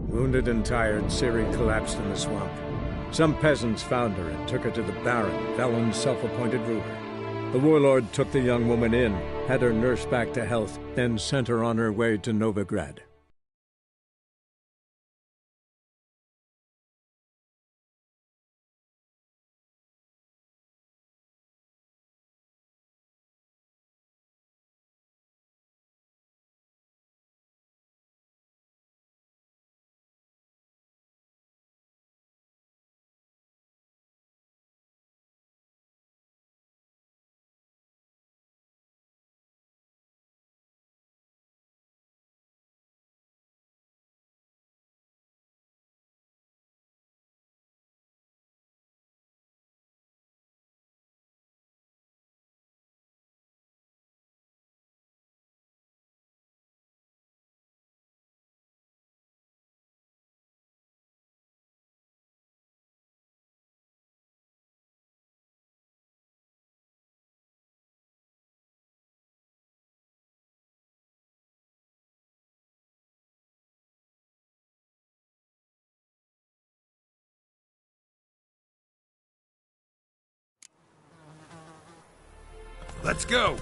Wounded and tired, Ciri collapsed in the swamp. Some peasants found her and took her to the Baron, Velen's self-appointed ruler. The warlord took the young woman in, had her nursed back to health, then sent her on her way to Novigrado. Let's go!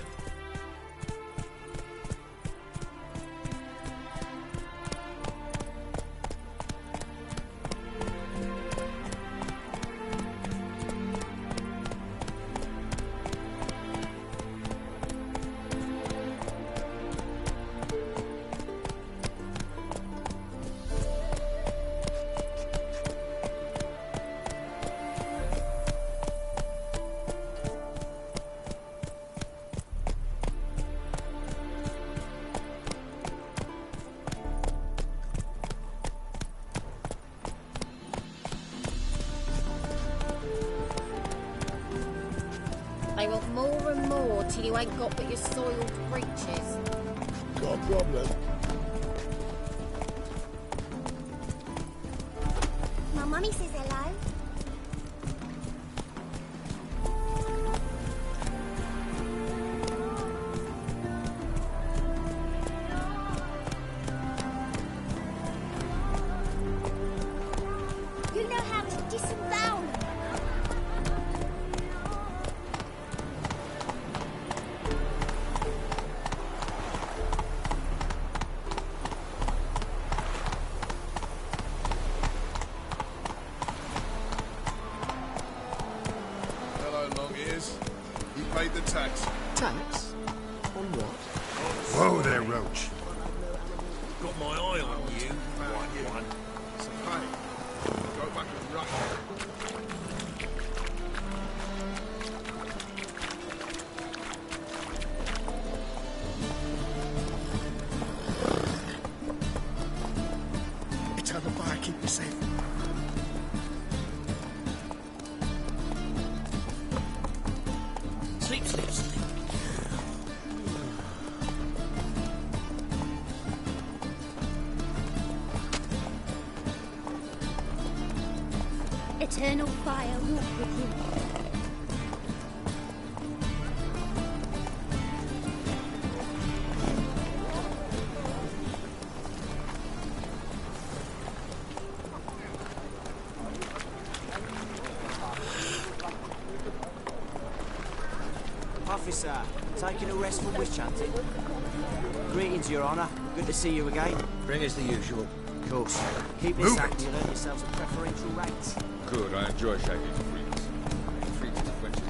They want more and more till you ain't got but your soiled breeches. Got a problem? My mummy says hello. You know how to disembowel. He paid the tax. Tax? On what? Whoa there, Roach. Got my eye on you. One. So pay. Go back and rush. Tell the fire, keep you safe. Sleep, sleep, sleep. Eternal fire walk with you. Officer, taking a rest from witch hunting. Greetings, Your Honour. Good to see you again. Bring us the usual. Of course. Keep this up and you'll earn yourselves a preferential rate. Good, I enjoy shaking freaks. Freaks is wenches.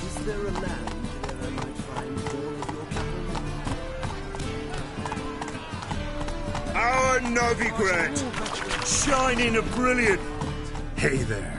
Is there a land where I might find more of your kind? Our Novigrado! Shining and brilliant! Hey there.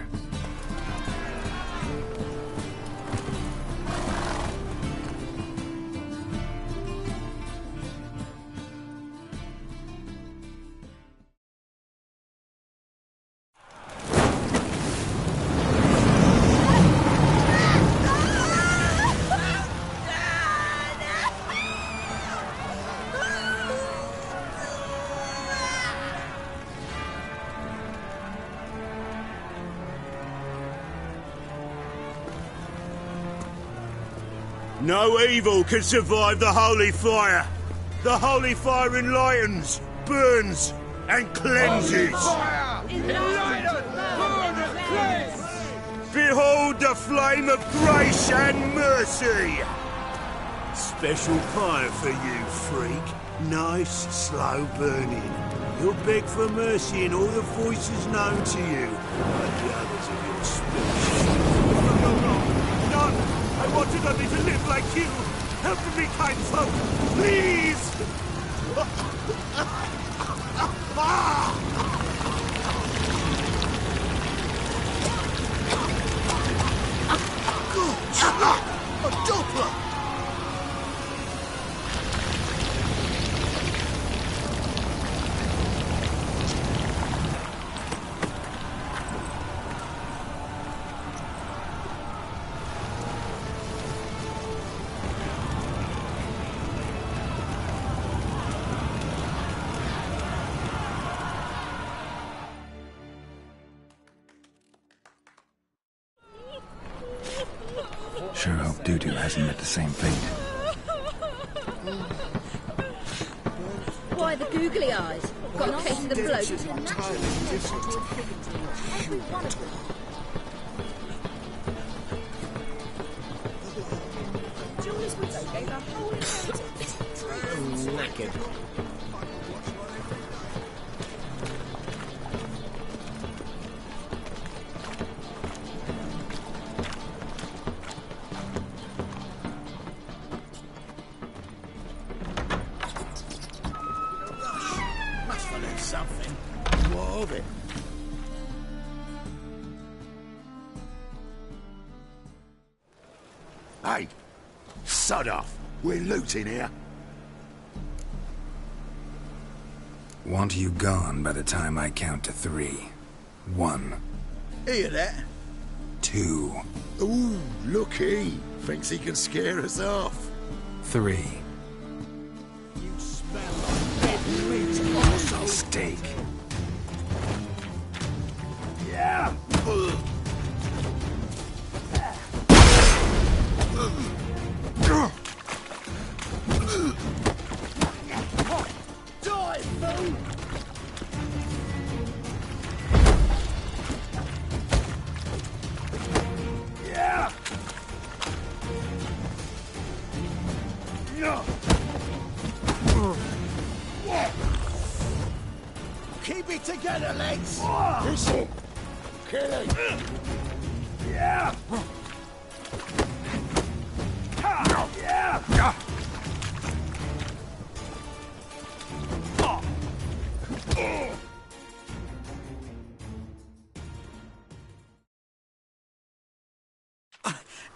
No evil can survive the holy fire. The holy fire enlightens, burns, and cleanses. Behold the flame of grace and mercy. Special fire for you, freak. Nice, slow burning. You'll beg for mercy in all the voices known to you, like the others of your species. No! I wanted only to live like you! Help me, kind folk! Please! A Doppler! Sure hope Dudu hasn't met the same fate. Why the googly eyes? Got a case of the bloat. Knackered. Something. What of it? Hey! Sod off! We're looting here. Want you gone by the time I count to 3. 1. Hear that? 2. Ooh, looky! Thinks he can scare us off. 3. You smell like dead meat, arsehole. Steak. Yeah! Die, fool! Yeah! No! Keep it together, lads! Listen! Kill it! Yeah! Yeah!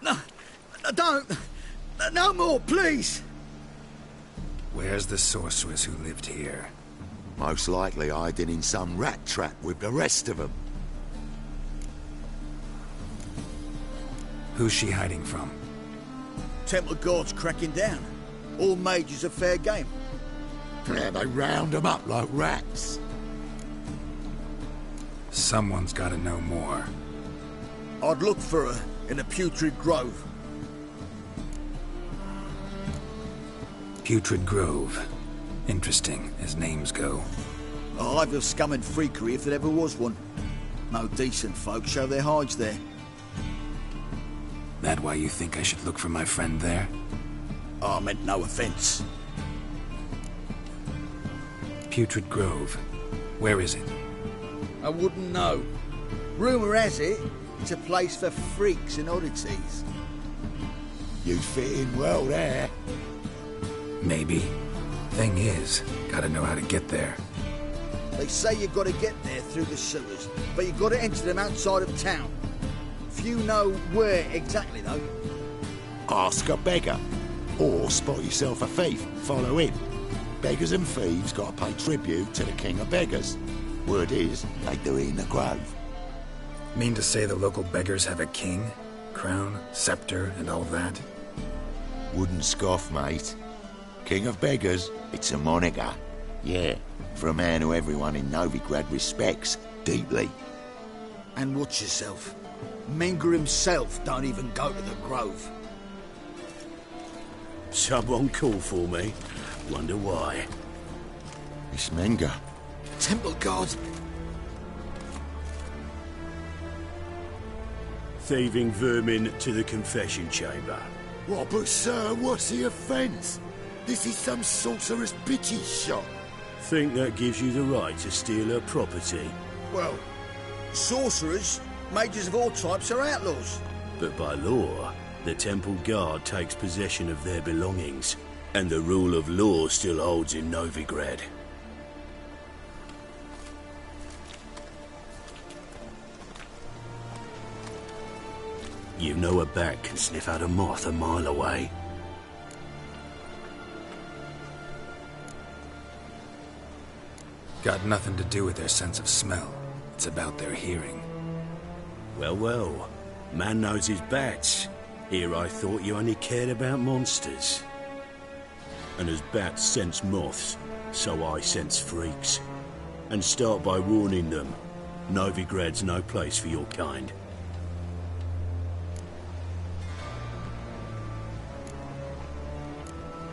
No, don't! No more, please! Where's the sorceress who lived here? Most likely hiding in some rat trap with the rest of them. Who's she hiding from? Temple Guard's cracking down. All mages are fair game. Yeah, they round them up like rats. Someone's gotta know more. I'd look for her in the Putrid Grove. Putrid Grove. Interesting, as names go. A hive of scum and freakery if there ever was one. No decent folk show their hides there. That why you think I should look for my friend there? I meant no offence. Putrid Grove. Where is it? I wouldn't know. Rumour has it, it's a place for freaks and oddities. You'd fit in well there. Maybe. Thing is, gotta know how to get there. They say you gotta get there through the sewers, but you gotta enter them outside of town. Few know where exactly, though. Ask a beggar. Or spot yourself a thief, follow him. Beggars and thieves gotta pay tribute to the king of beggars. Word is, they do it in the grove. Mean to say the local beggars have a king? Crown, scepter, and all that? Wouldn't scoff, mate. King of beggars, it's a moniker. Yeah, for a man who everyone in Novigrad respects deeply. And watch yourself. Menger himself don't even go to the grove. Someone called for me. Wonder why. It's Menga. Temple guard. Thieving vermin to the confession chamber. What, but sir, what's the offence? This is some sorcerer's bitchy shop. Think that gives you the right to steal her property? Well, sorcerers, mages of all types are outlaws. But by law, the temple guard takes possession of their belongings, and the rule of law still holds in Novigrad. You know a bat can sniff out a moth a mile away. Got nothing to do with their sense of smell. It's about their hearing. Well, well. Man knows his bats. Here I thought you only cared about monsters. And as bats sense moths, so I sense freaks. And start by warning them. Novigrad's no place for your kind.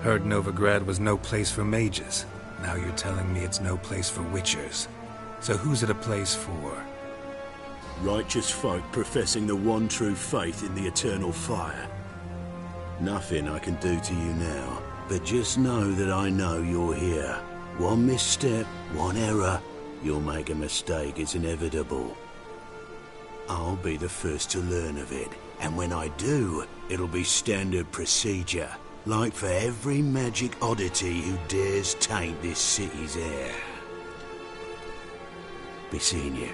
Heard Novigrad was no place for mages. Now you're telling me it's no place for witchers. So who's it a place for? Righteous folk professing the one true faith in the eternal fire. Nothing I can do to you now, but just know that I know you're here. One misstep, one error, you'll make a mistake, it's inevitable. I'll be the first to learn of it, and when I do, it'll be standard procedure. Like for every magic oddity who dares taint this city's air. Be seeing you.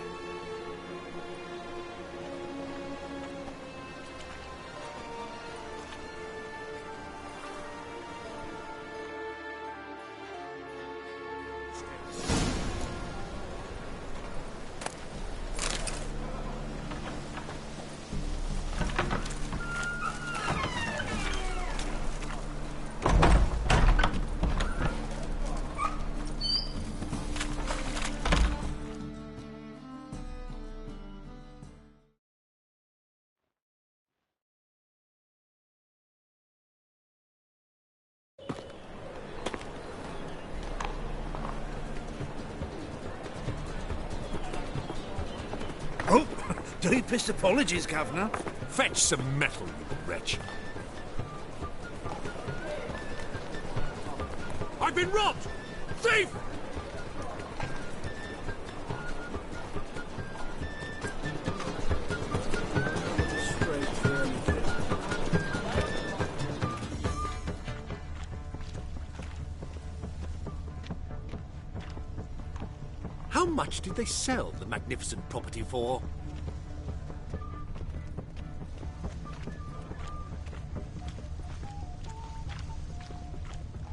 Oh, deepest apologies, Governor. Fetch some metal, you wretch. I've been robbed! Thief! How much did they sell the magnificent property for?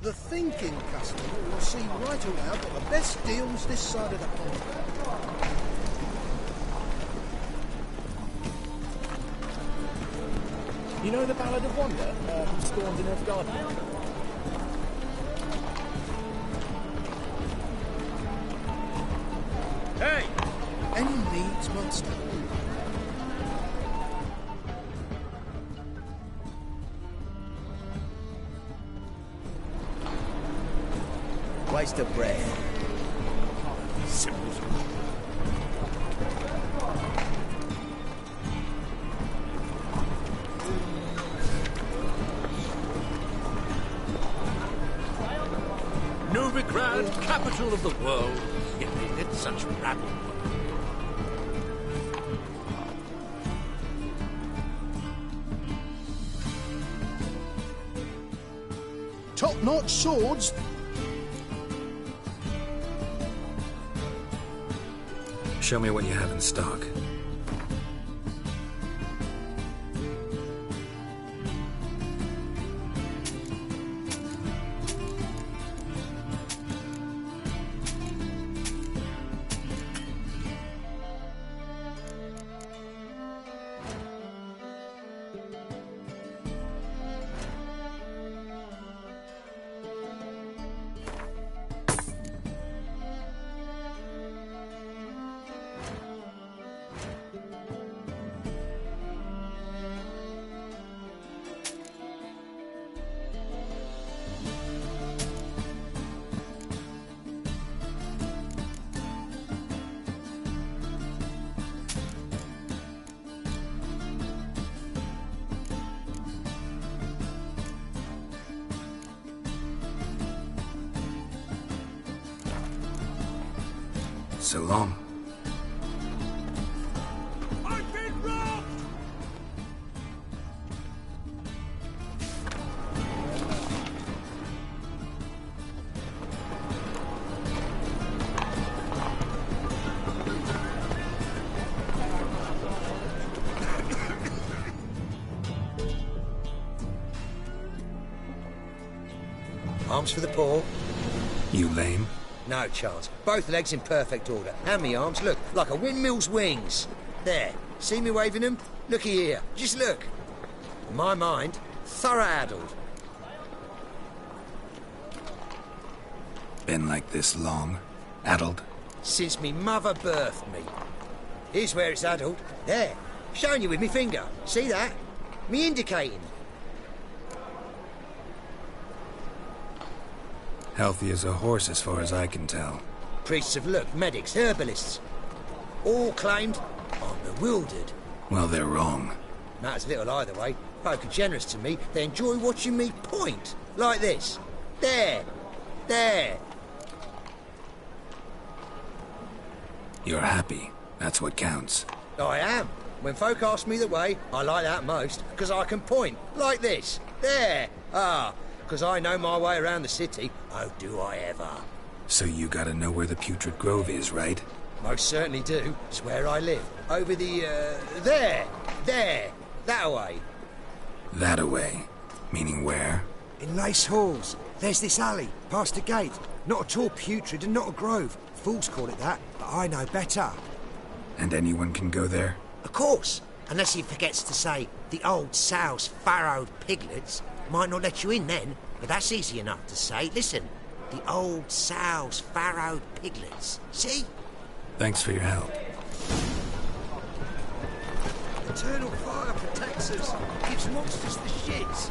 The thinking customer will see right away I've got the best deals this side of the pond. You know the Ballad of Wanda, spawned in Novigrado? Hey! Any needs, monster? Waste of breath. Simpleton. Novigrad, capital of the world, yet they let such rabble. Top-notch swords. Show me what you have in stock. So long. I've been robbed! Arms for the poor. You lame? No chance. Both legs in perfect order. And me arms, look, like a windmill's wings. There. See me waving them? Looky here. Just look. In my mind, thorough addled. Been like this long? Addled? Since me mother birthed me. Here's where it's addled. There. Showing you with me finger. See that? Me indicating. Healthy as a horse as far as I can tell. Priests of look, medics, herbalists. All claimed I'm bewildered. Well, they're wrong. Matters little either way. Folk are generous to me. They enjoy watching me point. Like this. There. There. You're happy. That's what counts. I am. When folk ask me the way, I like that most, because I can point. Like this. There. Ah. Because I know my way around the city. Oh, do I ever. So you gotta know where the Putrid Grove is, right? Most certainly do. It's where I live. Over the, there. There. That-a-way. That-a-way? Meaning where? In Lace Halls. There's this alley, past the gate. Not at all putrid and not a grove. Fools call it that, but I know better. And anyone can go there? Of course. Unless he forgets to say, the old sow's farrowed piglets. Might not let you in then, but that's easy enough to say. Listen, the old sow's farrowed piglets. See? Thanks for your help. Eternal fire protects us. Gives monsters the shits.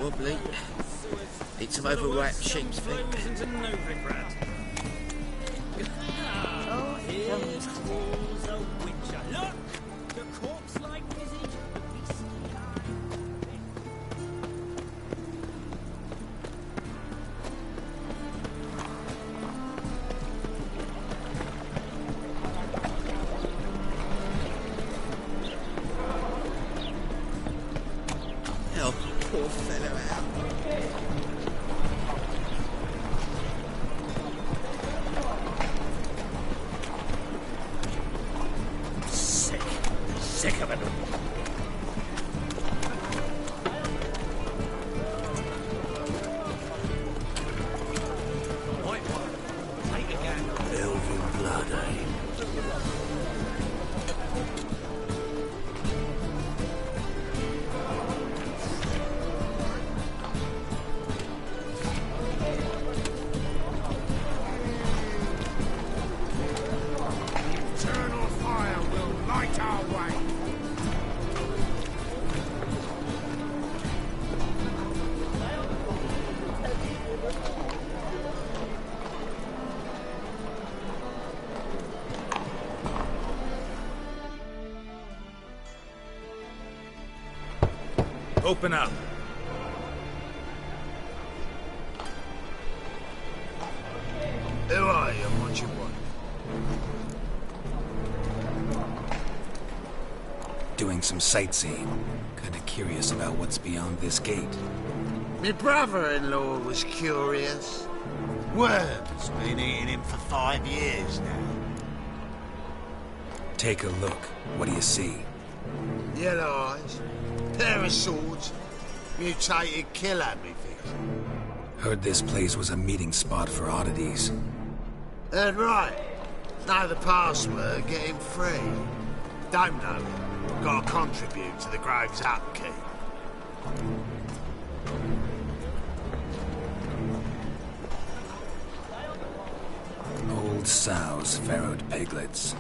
wobbly. Eat some overripe sheep's feet. Into Novigrado. Oh, here's towards a witcher. Look! The corpse-like visage of the beastly eye. Help a poor fellow out. Sick of it. White one. Take a gander. Elven blood, eh? Eternal fire will light our way. Open up. Who are you and what you want? Doing some sightseeing. Kinda curious about what's beyond this gate. My brother-in-law was curious. Worm's been eating him for 5 years now. Take a look. What do you see? Yellow eyes, pair of swords, mutated killer, methinks. Heard this place was a meeting spot for oddities. Heard right. Know the password, get him free. Don't know. Gotta contribute to the Grove's upkeep. Old sows, farrowed piglets.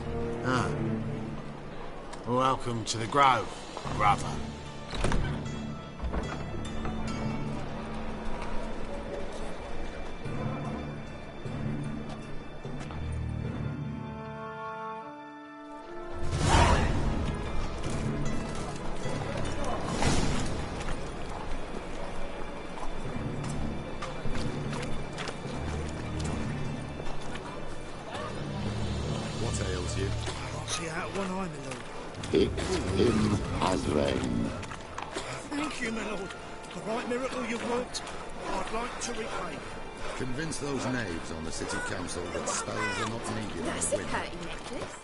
Ah. Welcome to the Grove, brother. What ails you? See out one eye, my lord. XXVII. Thank you, my lord. The right miracle you've worked, I'd like to repay. Convince those knaves on the city council that spells are not needed That's on a women. party necklace.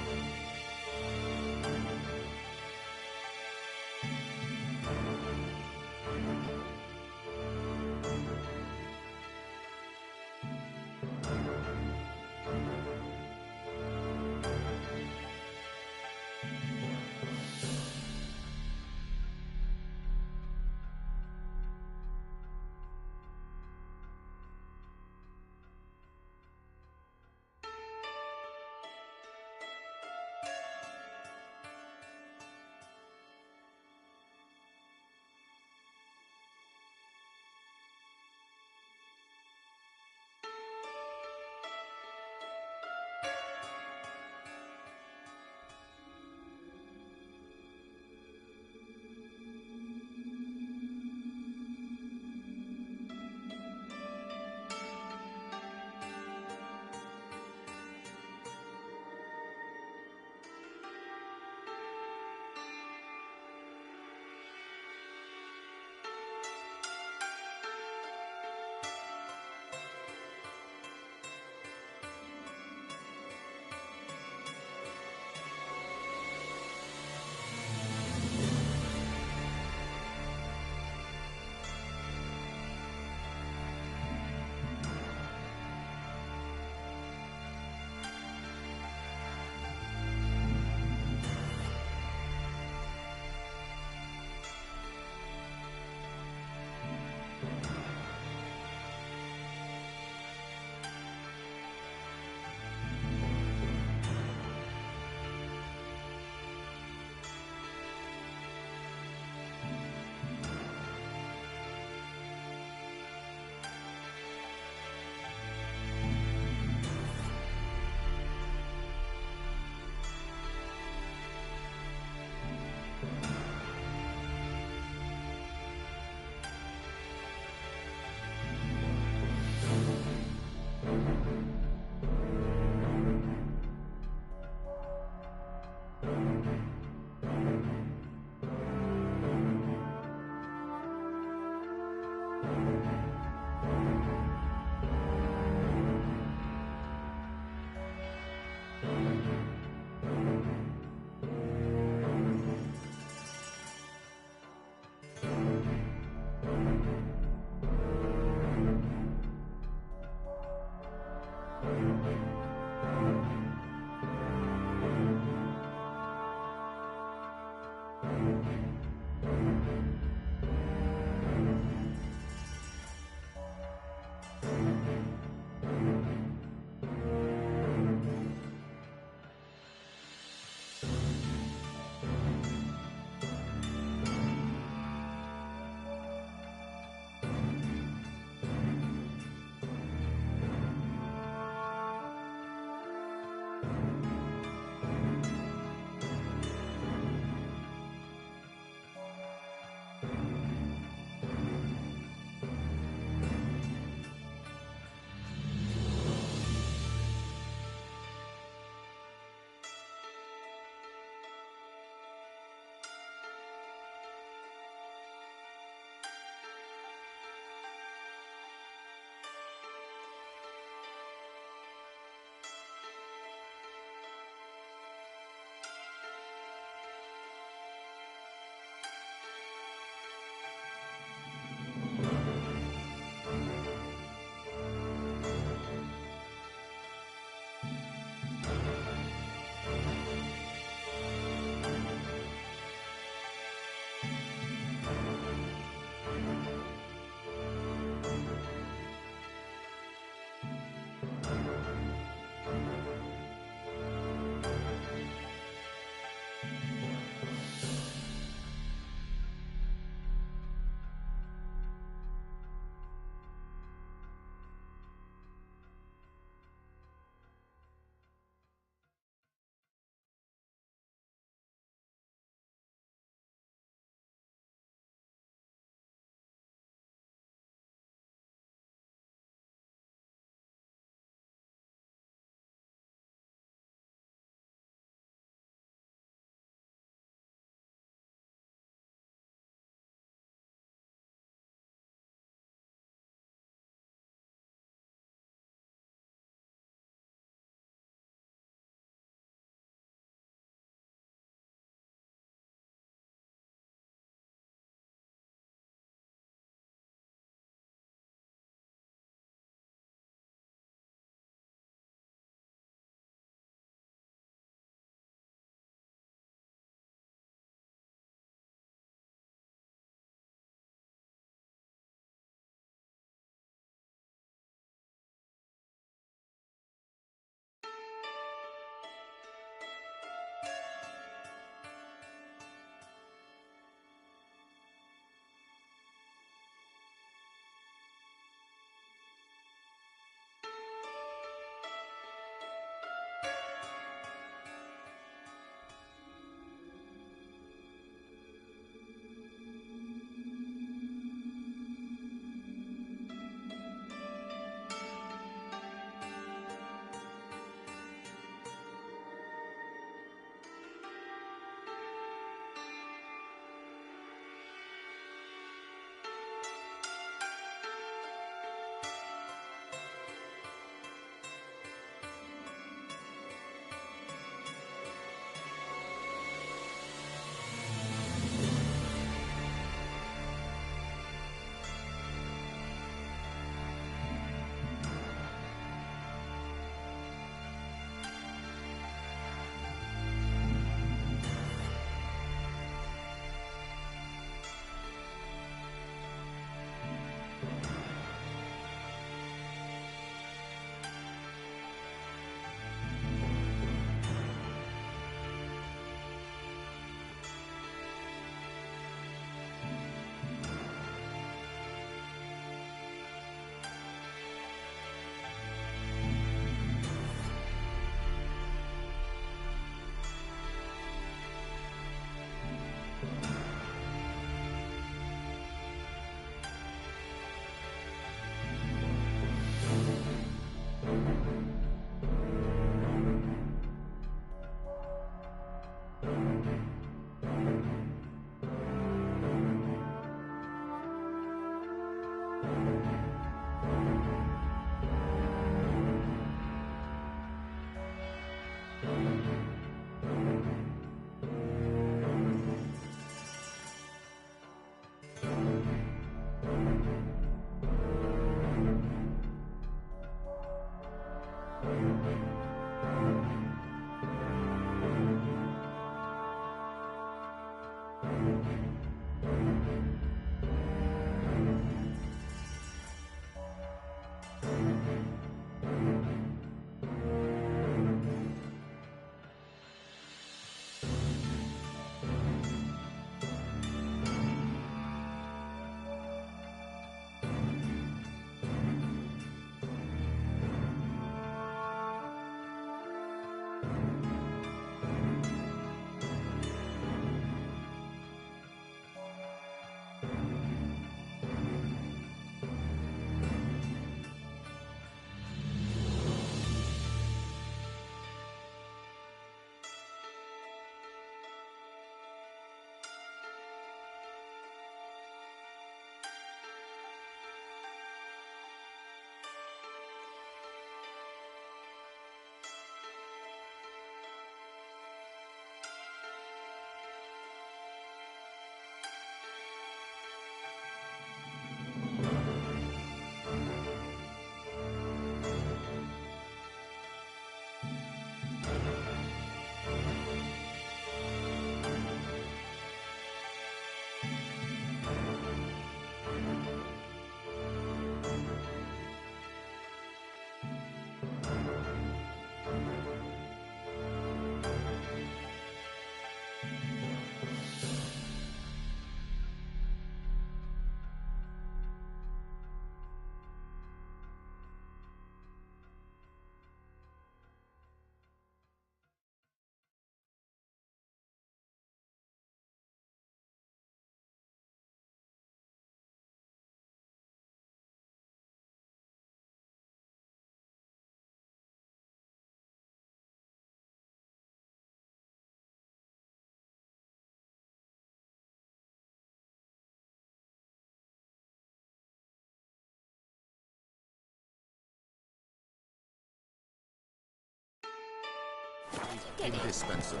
Indispensable.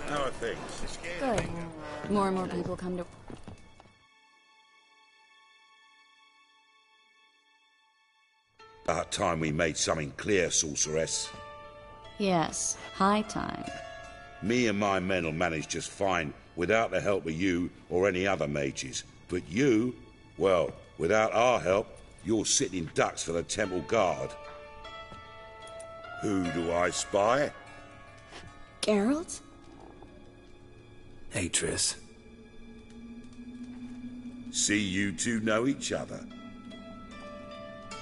How are things? Good. More and more people come to... About time we made something clear, sorceress. Yes, high time. Me and my men will manage just fine without the help of you or any other mages. But you, well, without our help, you're sitting ducks for the temple guard. Who do I spy? Geralt? Hey, Triss. See you two know each other.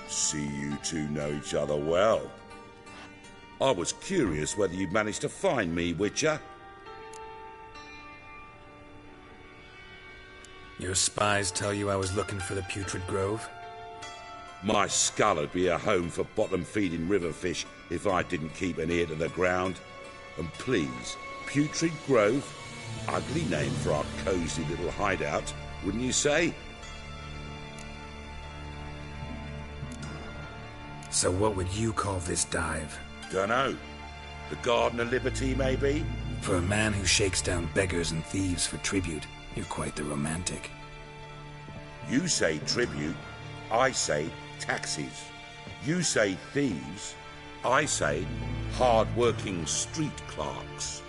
See you two know each other well. I was curious whether you'd managed to find me, Witcher. Your spies tell you I was looking for the Putrid Grove? My skull would be a home for bottom-feeding river fish if I didn't keep an ear to the ground. And please, Putrid Grove? Ugly name for our cosy little hideout, wouldn't you say? So what would you call this dive? Dunno. The Garden of Liberty, maybe? For a man who shakes down beggars and thieves for tribute, you're quite the romantic. You say tribute, I say taxes. You say thieves, I say hard-working street clerks.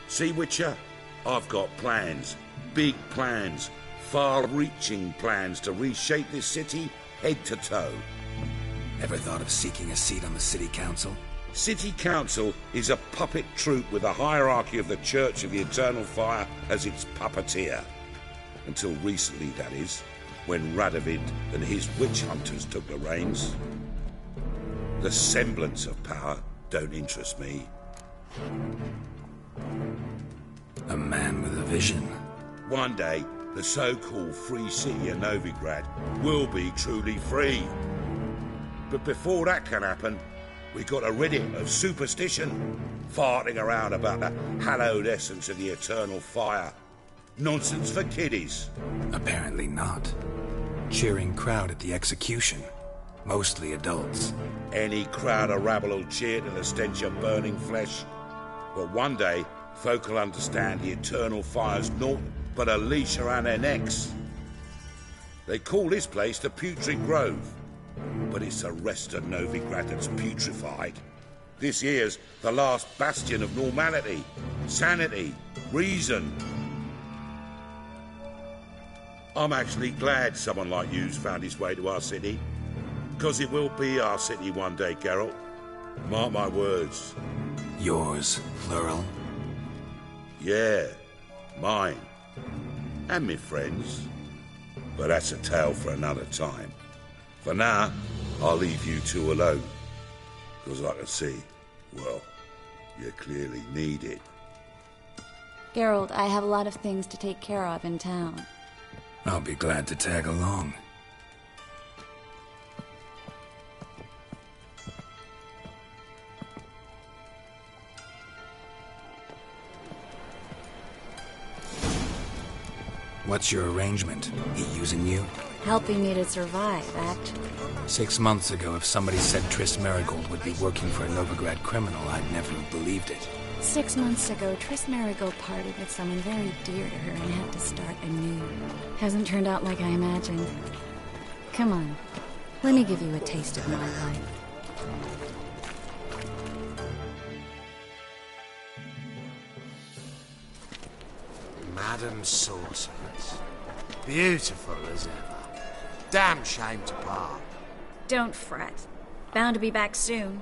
See, Witcher, I've got plans, big plans, far-reaching plans to reshape this city head to toe. Ever thought of seeking a seat on the city council? City Council is a puppet troupe with a hierarchy of the Church of the Eternal Fire as its puppeteer. Until recently, that is, when Radovid and his witch hunters took the reins. The semblance of power don't interest me. A man with a vision. One day, the so-called free city of Novigrad will be truly free. But before that can happen, we got to rid it of superstition, farting around about the hallowed essence of the eternal fire. Nonsense for kiddies. Apparently not. Cheering crowd at the execution. Mostly adults. Any crowd of rabble will cheer to the stench of burning flesh. But one day, folk will understand the eternal fire's naught but a leash around their necks. They call this place the Putrid Grove. But it's the rest of Novigrad that's putrefied. This here's the last bastion of normality, sanity, reason. I'm actually glad someone like you's found his way to our city. Because it will be our city one day, Geralt. Mark my words. Yours, plural? Yeah, mine. And me friends. But that's a tale for another time. For now, I'll leave you two alone. Because I can see, well, you clearly need it. Geralt, I have a lot of things to take care of in town. I'll be glad to tag along. What's your arrangement? He using you? Helping me to survive, actually. 6 months ago, if somebody said Triss Marigold would be working for a Novigrad criminal, I'd never have believed it. 6 months ago, Triss Marigold partied with someone very dear to her and had to start anew. Hasn't turned out like I imagined. Come on, let me give you a taste of my life. Madam Sorceress. Beautiful as ever. Damn shame to part. Don't fret. Bound to be back soon.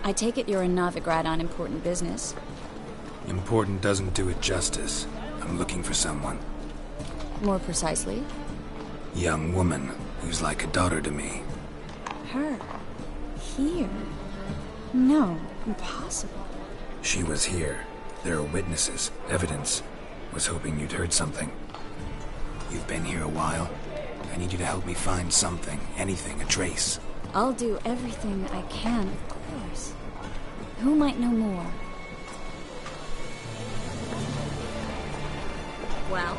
I take it you're in Novigrad on important business. Important doesn't do it justice. I'm looking for someone. More precisely? Young woman who's like a daughter to me. Her? Here? No, impossible. She was here. There are witnesses, evidence. Was hoping you'd heard something. You've been here a while. I need you to help me find something, anything, a trace. I'll do everything I can, of course. Who might know more? Well?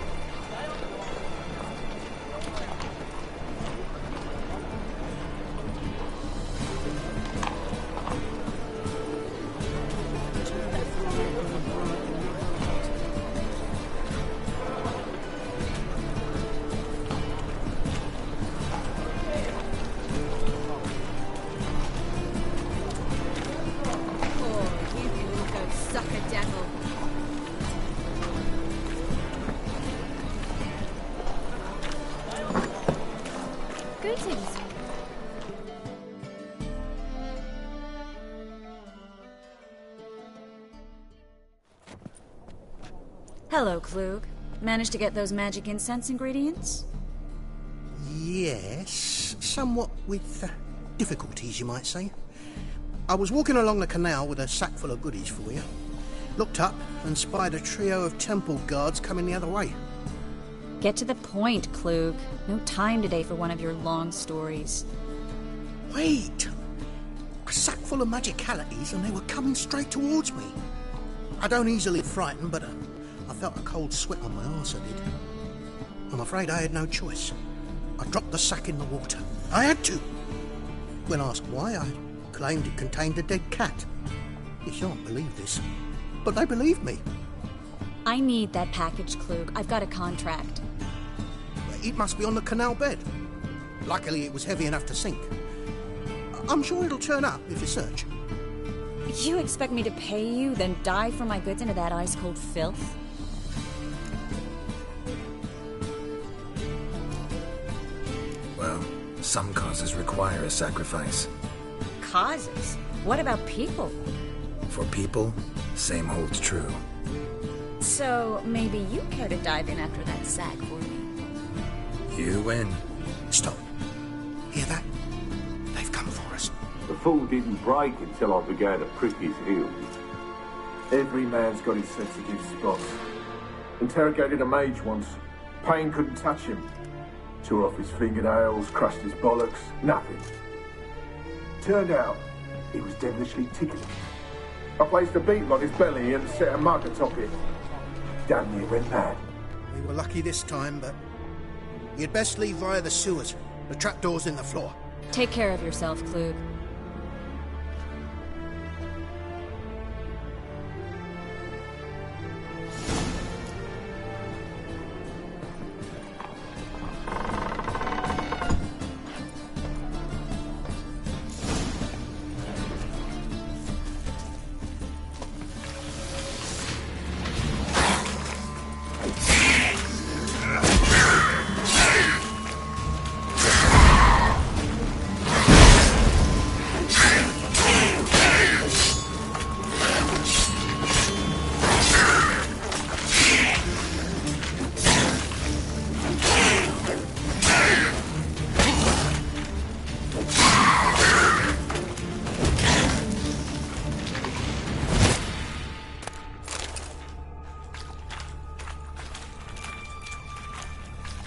Hello, Klug. Managed to get those magic incense ingredients? Yes, somewhat with difficulties, you might say. I was walking along the canal with a sack full of goodies for you. Looked up and spied a trio of temple guards coming the other way. Get to the point, Klug. No time today for one of your long stories. Wait! A sack full of magicalities and they were coming straight towards me. I don't easily frighten, but I felt a cold sweat on my arse, I did. I'm afraid I had no choice. I dropped the sack in the water. I had to. When asked why, I claimed it contained a dead cat. You shan't believe this, but they believed me. I need that package, Klug. I've got a contract. It must be on the canal bed. Luckily, it was heavy enough to sink. I'm sure it'll turn up if you search. You expect me to pay you, then dive for my goods into that ice-cold filth? Well, some causes require a sacrifice. Causes? What about people? For people, same holds true. So, maybe you care to dive in after that sack for me? You win. Stop. Hear that? They've come for us. The fall didn't break until I began to prick his heels. Every man's got his sensitive spots. Interrogated a mage once. Pain couldn't touch him. Tore off his fingernails, crushed his bollocks, nothing. Turned out, he was devilishly ticklish. I placed a beetle on his belly and set a mug atop it. Damn near went mad. We were lucky this time, but you'd best leave via the sewers. The trapdoor's in the floor. Take care of yourself, Klug.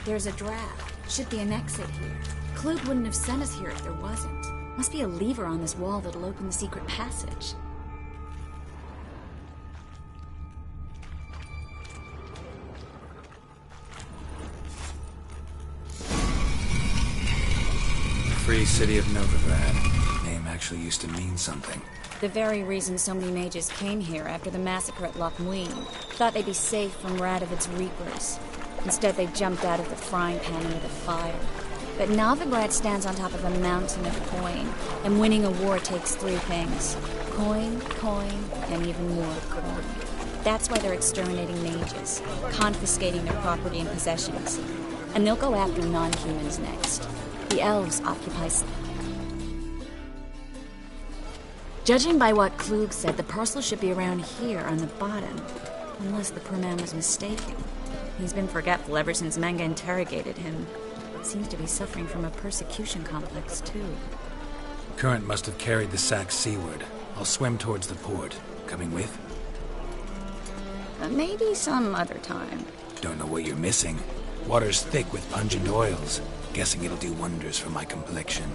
There's a draft. Should be an exit here. Klug wouldn't have sent us here if there wasn't. Must be a lever on this wall that'll open the secret passage. Free city of Novigrado. Name actually used to mean something. The very reason so many mages came here after the massacre at Loch Muin. Thought they'd be safe from Radovid's reapers. Instead, they jumped out of the frying pan into the fire. But Novigrad stands on top of a mountain of coin, and winning a war takes three things. Coin, and even more coin. That's why they're exterminating mages, confiscating their property and possessions. And they'll go after non-humans next. The elves occupy... Judging by what Klug said, the parcel should be around here on the bottom. Unless the poor man was mistaken. He's been forgetful ever since Manga interrogated him. Seems to be suffering from a persecution complex, too. Current must have carried the sack seaward. I'll swim towards the port. Coming with? Maybe some other time. Don't know what you're missing. Water's thick with pungent oils. Guessing it'll do wonders for my complexion.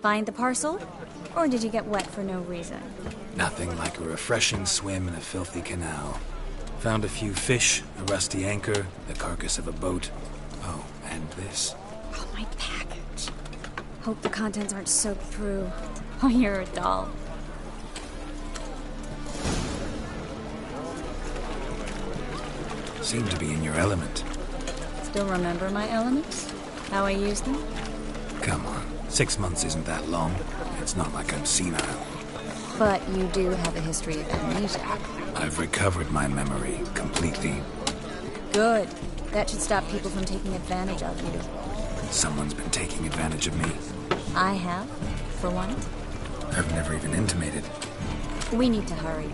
Find the parcel? Or did you get wet for no reason? Nothing like a refreshing swim in a filthy canal. Found a few fish, a rusty anchor, the carcass of a boat. Oh, and this. Oh, my package. Hope the contents aren't soaked through. Oh, you're a doll. Seem to be in your element. Still remember my elements? How I used them? Come on, 6 months isn't that long. It's not like I'm senile. But you do have a history of amnesia. I've recovered my memory completely. Good. That should stop people from taking advantage of you. Someone's been taking advantage of me. I have, for one. I've never even intimated. We need to hurry.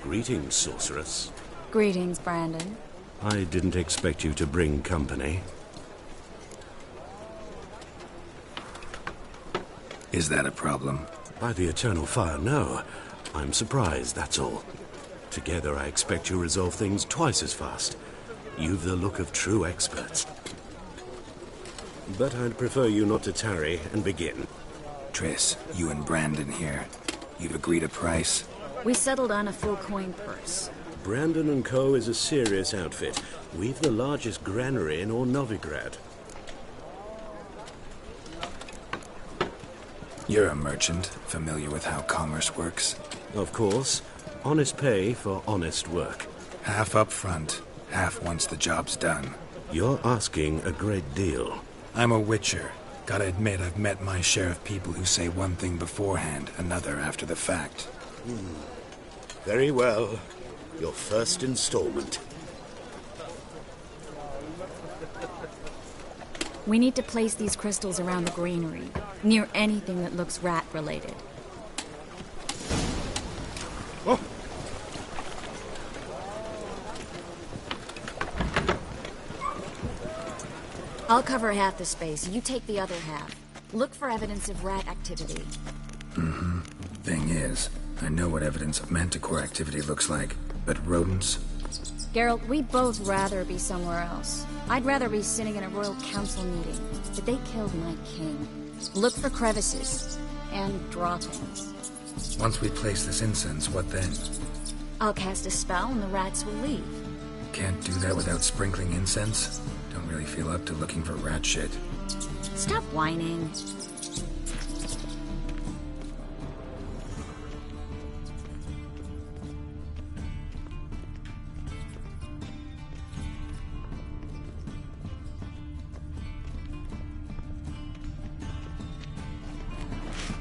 Greetings, sorceress. Greetings, Brandon. I didn't expect you to bring company. Is that a problem? By the eternal fire, no. I'm surprised, that's all. Together, I expect you resolve things twice as fast. You've the look of true experts. But I'd prefer you not to tarry and begin. Triss, you and Brandon here. You've agreed a price? We settled on a full coin purse. Brandon & Co. is a serious outfit. We've the largest granary in all Novigrad. You're a merchant, familiar with how commerce works? Of course. Honest pay for honest work. Half up front, half once the job's done. You're asking a great deal. I'm a witcher. Gotta admit, I've met my share of people who say one thing beforehand, another after the fact. Very well. Your first installment. We need to place these crystals around the granary, near anything that looks rat-related. Oh. I'll cover half the space. You take the other half. Look for evidence of rat activity. Thing is, I know what evidence of manticore activity looks like, but rodents? Geralt, we'd both rather be somewhere else. I'd rather be sitting in a royal council meeting, but they killed my king. Look for crevices, and droppings. Once we place this incense, what then? I'll cast a spell and the rats will leave. Can't do that without sprinkling incense? Don't really feel up to looking for rat shit. Stop whining.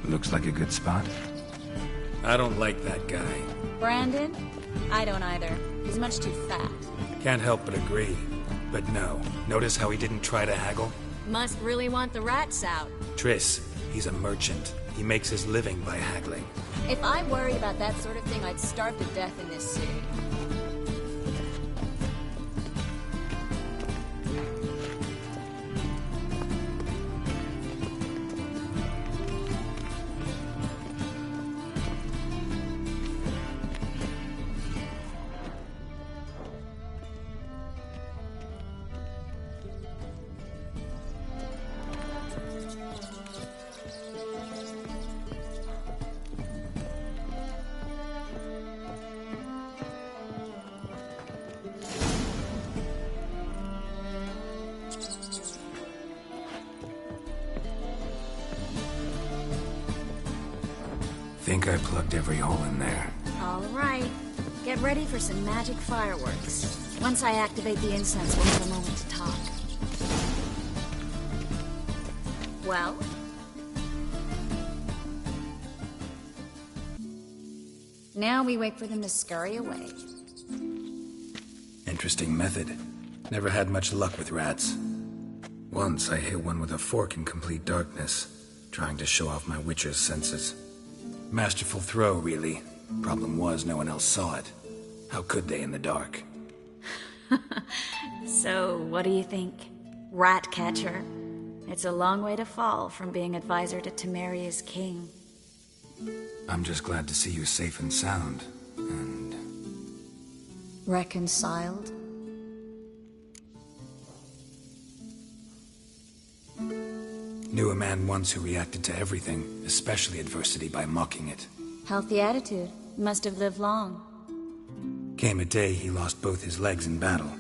Looks like a good spot. I don't like that guy. Brandon? I don't either. He's much too fat. Can't help but agree. But no. Notice how he didn't try to haggle? Must really want the rats out. Triss, he's a merchant. He makes his living by haggling. If I worried about that sort of thing, I'd starve to death in this city. Think I plugged every hole in there. All right. Get ready for some magic fireworks. Once I activate the incense, we'll have a moment to talk. Well? Now we wait for them to scurry away. Interesting method. Never had much luck with rats. Once I hit one with a fork in complete darkness, trying to show off my witcher's senses. Masterful throw, really. Problem was, no one else saw it. How could they in the dark? So, what do you think? Rat catcher? It's a long way to fall from being advisor to Temeria's king. I'm just glad to see you safe and sound, and... Reconciled? Knew a man once who reacted to everything, especially adversity, by mocking it. Healthy attitude. Must have lived long. Came a day he lost both his legs in battle.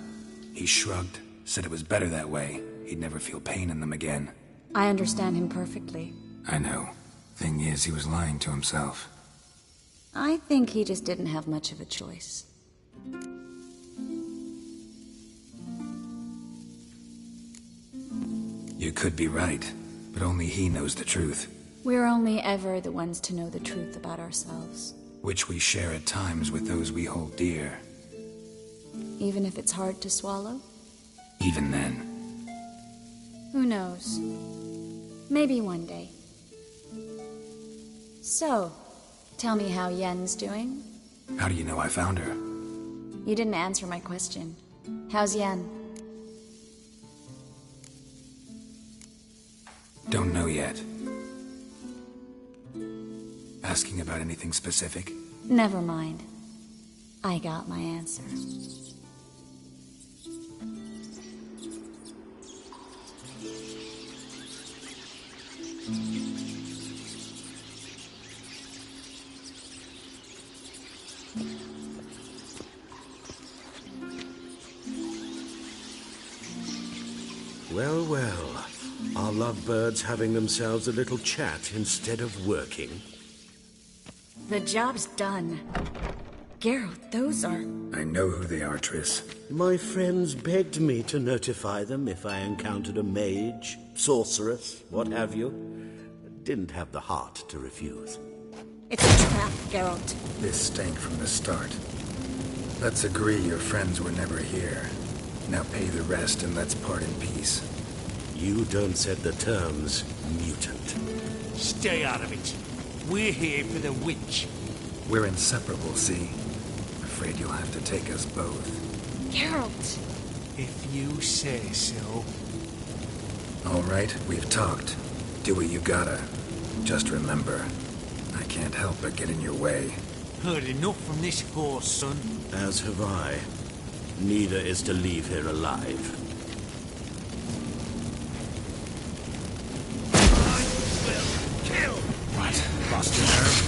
He shrugged, said it was better that way. He'd never feel pain in them again. I understand him perfectly. I know. Thing is, he was lying to himself. I think he just didn't have much of a choice. You could be right, but only he knows the truth. We're only ever the ones to know the truth about ourselves. Which we share at times with those we hold dear. Even if it's hard to swallow? Even then. Who knows? Maybe one day. So, tell me how Yen's doing? How do you know I found her? You didn't answer my question. How's Yen? Don't know yet. Asking about anything specific? Never mind. I got my answer. Well, well. Are lovebirds having themselves a little chat instead of working? The job's done. Geralt, those are... I know who they are, Triss. My friends begged me to notify them if I encountered a mage, sorceress, what have you. Didn't have the heart to refuse. It's a trap, Geralt. This stank from the start. Let's agree your friends were never here. Now pay the rest and let's part in peace. You don't set the terms, mutant. Stay out of it. We're here for the witch. We're inseparable, see? Afraid you'll have to take us both. Geralt! If you say so. All right, we've talked. Do what you gotta. Just remember, I can't help but get in your way. Heard enough from this horse, son. As have I. Neither is to leave here alive. What? Lost your nerve?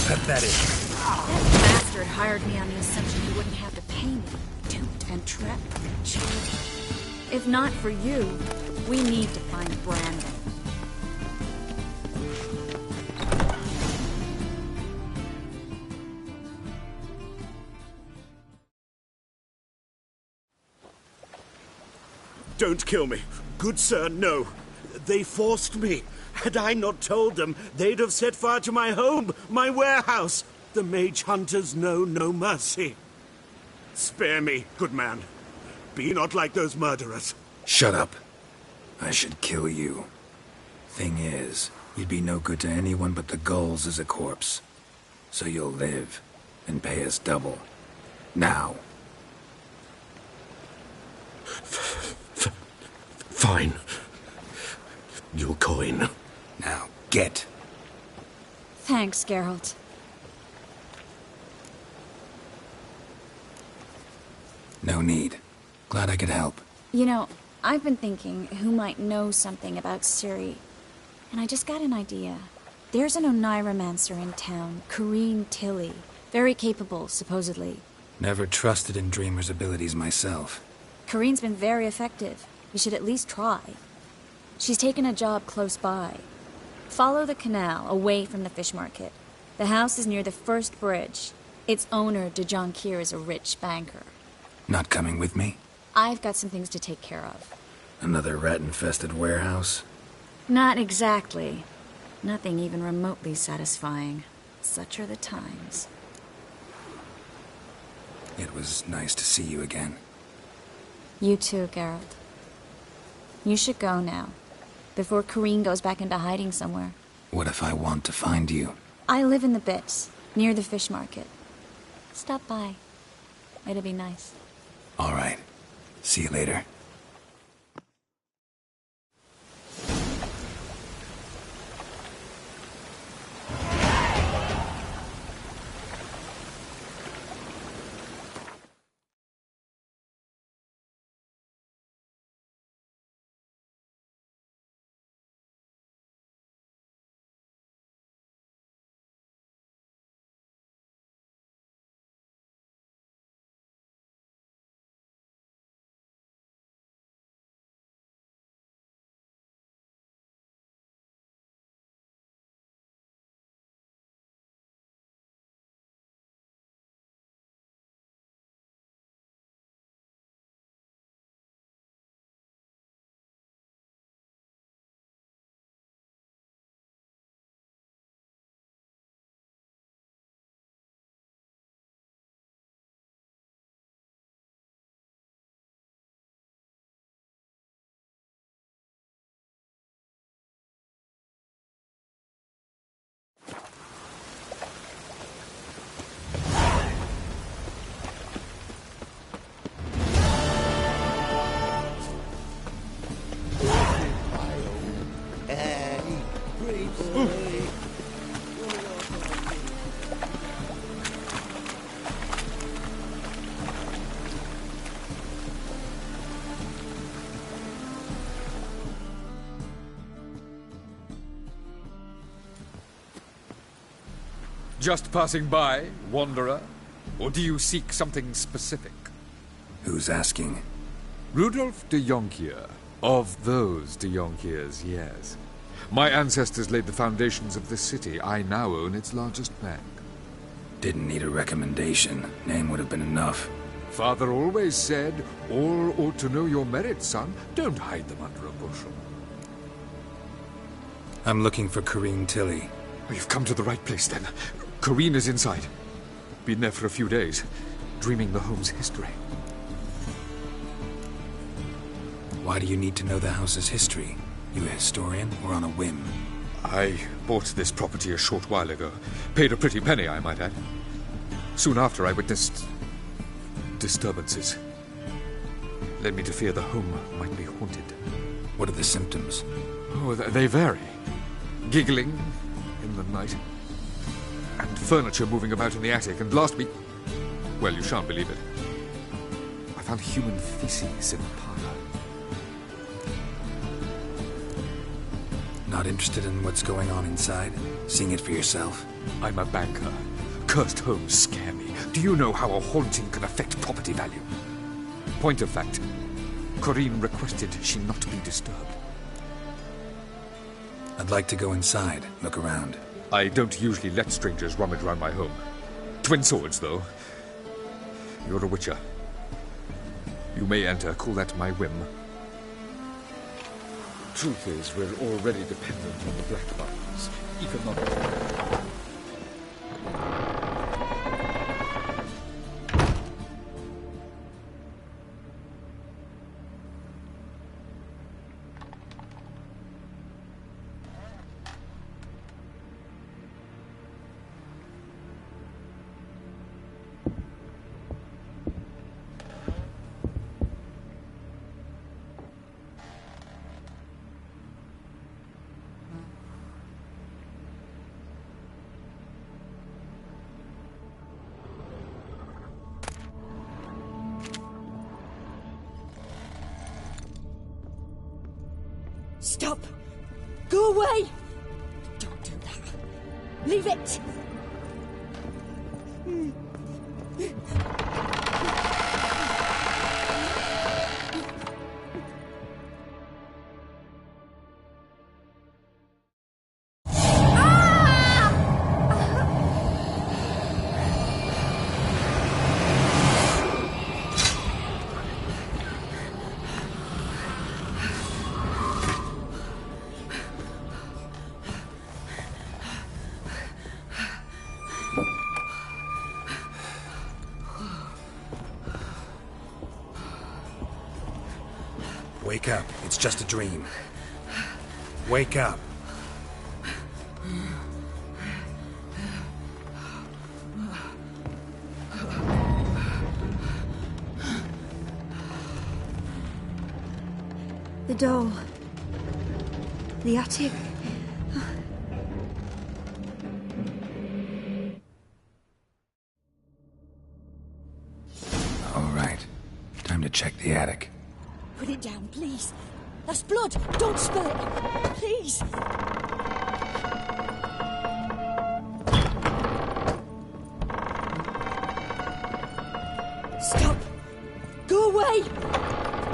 Pathetic. That bastard hired me on the assumption he wouldn't have to pay me. Duped and trapped. If not for you, we need to find Brandon. Don't kill me. Good sir, no. They forced me. Had I not told them, they'd have set fire to my home, my warehouse. The mage hunters know no mercy. Spare me, good man. Be not like those murderers. Shut up. I should kill you. Thing is, you'd be no good to anyone but the gulls as a corpse. So you'll live, and pay us double. Now. Fine. Your coin. Now, get. Thanks, Geralt. No need. Glad I could help. You know, I've been thinking who might know something about Ciri. And I just got an idea. There's an Oneiromancer in town, Corrine Tilly. Very capable, supposedly. Never trusted in Dreamer's abilities myself. Corrine's been very effective. We should at least try. She's taken a job close by. Follow the canal, away from the fish market. The house is near the first bridge. Its owner, De Jonquier, is a rich banker. Not coming with me? I've got some things to take care of. Another rat-infested warehouse? Not exactly. Nothing even remotely satisfying. Such are the times. It was nice to see you again. You too, Geralt. You should go now, before Corrine goes back into hiding somewhere. What if I want to find you? I live in the Bits, near the fish market. Stop by. It'll be nice. All right. See you later. Just passing by, wanderer? Or do you seek something specific? Who's asking? Rudolf de Jonquier. Of those de Jonquiers, yes. My ancestors laid the foundations of this city. I now own its largest bank. Didn't need a recommendation. Name would have been enough. Father always said, all ought to know your merits, son. Don't hide them under a bushel. I'm looking for Corrine Tilly. You've come to the right place, then. Corrine is inside. Been there for a few days, dreaming the home's history. Why do you need to know the house's history? You a historian, or on a whim? I bought this property a short while ago. Paid a pretty penny, I might add. Soon after, I witnessed disturbances. Led me to fear the home might be haunted. What are the symptoms? Oh, they vary. Giggling in the night. And furniture moving about in the attic. And last week... well, you shan't believe it. I found human feces in the parlor. Not interested in what's going on inside? Seeing it for yourself? I'm a banker. Cursed homes scare me. Do you know how a haunting can affect property value? Point of fact, Corrine requested she not be disturbed. I'd like to go inside, look around. I don't usually let strangers rummage around my home. Twin swords, though. You're a witcher. You may enter, call that my whim. Truth is, we're already dependent on the black buttons. Economic. Stop! Go away! Leave it! Wake up. It's just a dream. Wake up. The doll. The attic. All right. Time to check the attic. Put it down, please. That's blood. Don't spill it. Please. Stop. Go away.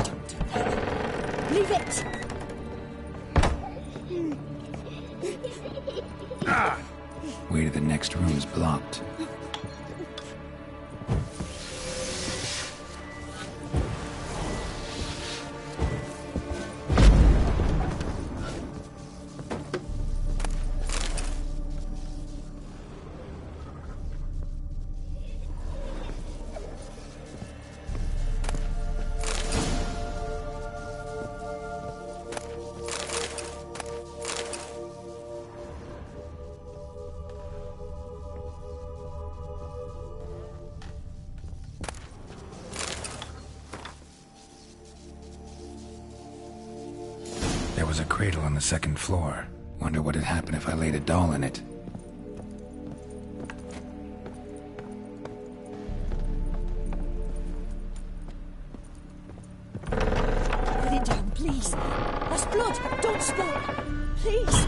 Don't do that. Leave it. Way to the next room is blocked. There was a cradle on the second floor. Wonder what had happened if I laid a doll in it. Put it down, please. That's blood. Don't spill it. Please.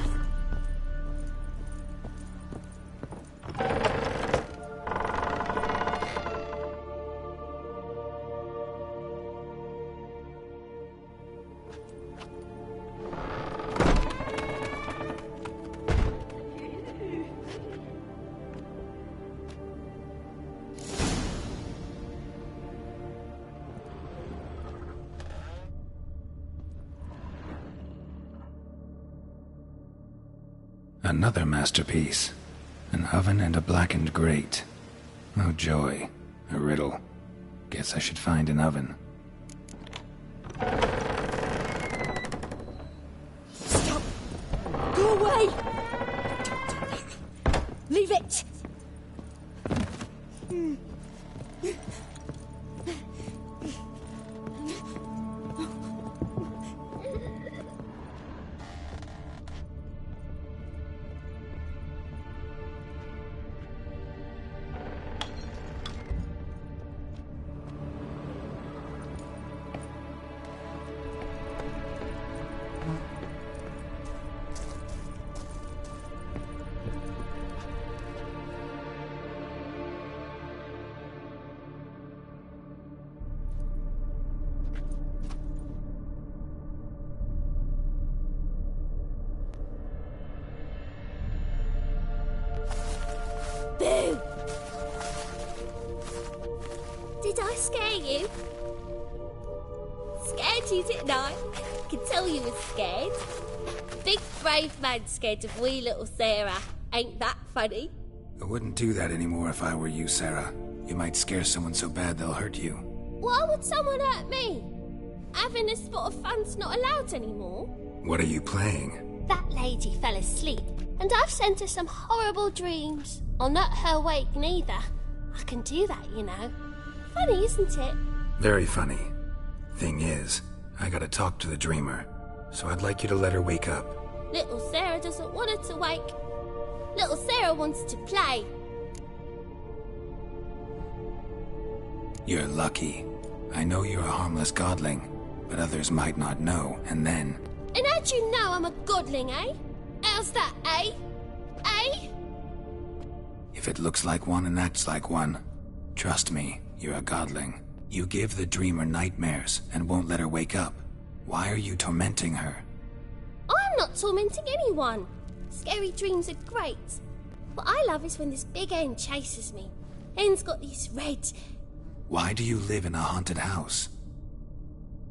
Another masterpiece. An oven and a blackened grate. Oh joy. A riddle. Guess I should find an oven. Stop. Go away. Don't do that. Leave it. Boo! Did I scare you? Scared you, didn't I? I can tell you were scared. Big brave man scared of wee little Sarah. Ain't that funny? I wouldn't do that anymore if I were you, Sarah. You might scare someone so bad they'll hurt you. Why would someone hurt me? Having a spot of fun's not allowed anymore. What are you playing? That lady fell asleep, and I've sent her some horrible dreams. I'll not her wake neither. I can do that, you know. Funny, isn't it? Very funny. Thing is, I gotta talk to the dreamer, so I'd like you to let her wake up. Little Sarah doesn't want her to wake. Little Sarah wants to play. You're lucky. I know you're a harmless godling, but others might not know, and then... And how'd you know I'm a godling, eh? How's that, eh? Eh? If it looks like one and acts like one, trust me, you're a godling. You give the dreamer nightmares and won't let her wake up. Why are you tormenting her? I'm not tormenting anyone. Scary dreams are great. What I love is when this big hen chases me. Hen's got these red... Why do you live in a haunted house?